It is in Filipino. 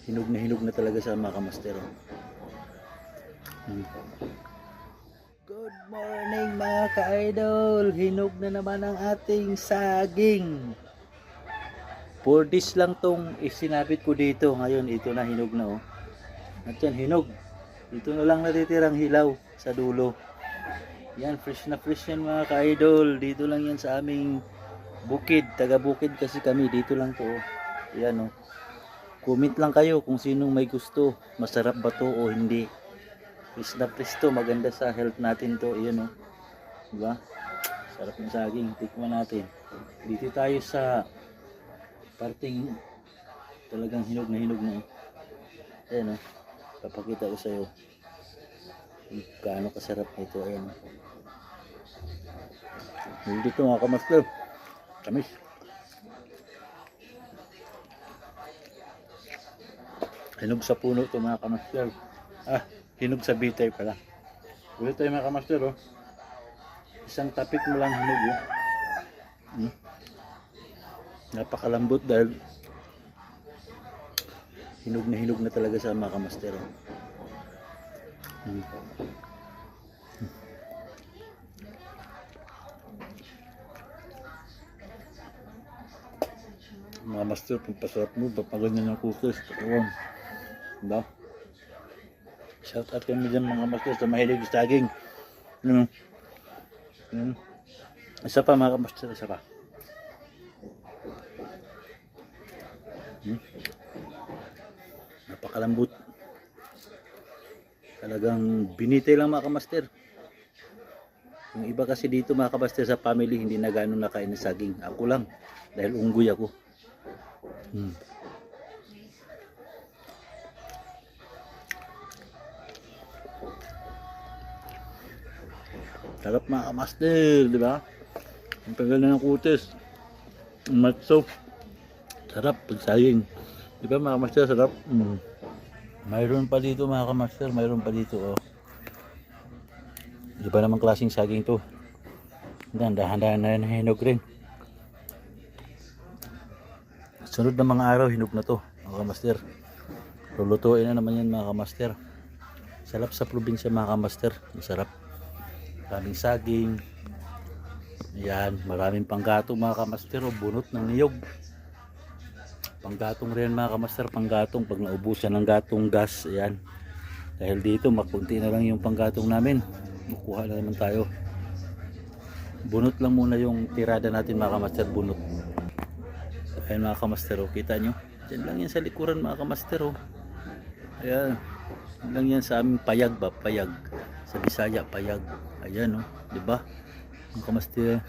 Hinog na talaga sa mga kamaster. Good morning mga ka-idol. Hinog na naman ang ating saging. 4 days lang tong isinabit ko dito. Ngayon ito na hinog na oh. At yan hinog. Dito na lang natitirang hilaw sa dulo. Yan, fresh na fresh yan mga ka-idol. Dito lang yan sa aming bukid. Taga bukid kasi kami. Dito lang to oh. Yan oh. Comment lang kayo kung sinong may gusto. Masarap ba to o hindi. Fresh na fresh to. Maganda sa health natin to. Ayan o. Diba? Sarap ng saging. Tikman natin. Dito tayo sa parting talagang hinog na. Ayan o. Papakita ko sa'yo. Gaano kasarap nito. Ayan o. Dito mga kamaster. Tamis. Hinog sa puno ito mga kamaster. Hinog sa bitter pala. Ulit tayo mga kamaster oh. Isang tapik mo lang hinog oh. Napakalambot dahil hinog na talaga sa mga kamaster oh. Mga master, pagpasarap mo, papaganyan ng cookies. Katawan. Diba? Shout out kami dyan mga master sa mahilig sa saging. Isa pa mga master, isa pa. Napakalambot. Talagang binitay lang mga kamaster. Yung iba kasi dito mga kamaster sa family hindi na gano'ng nakain ng saging. Ako lang dahil unggoy ako. Sarap mga kamaster, di ba? Ang tagal na ng kutis. Matso. Sarap pag saging. Di ba mga kamaster, sarap. Mayroon pa dito mga kamaster, mayroon pa dito oh. Di ba naman klaseng saging to? Dahan-dahan na hinog rin. Sunod na mga araw, hinog na to mga kamaster. Lulutuin na naman yan mga kamaster. Sarap sa probinsya mga kamaster. Masarap. Maraming saging. Ayan, maraming panggatong mga kamaster. Bunot ng niyog. Panggatong rin mga kamaster. Panggatong pag naubusan ng gatong gas. Ayan. Dahil dito makunti na lang yung panggatong namin. Makuha na naman tayo. Bunot lang muna yung tirada natin mga kamaster. Bunot. Ayan mga kamaster. Kita nyo? Diyan lang yan sa likuran mga kamaster. Ayan. Diyan lang yan sa aming payag ba? Payag. Sa Bisaya, payag. Ayan o, diba? Ang kamaster.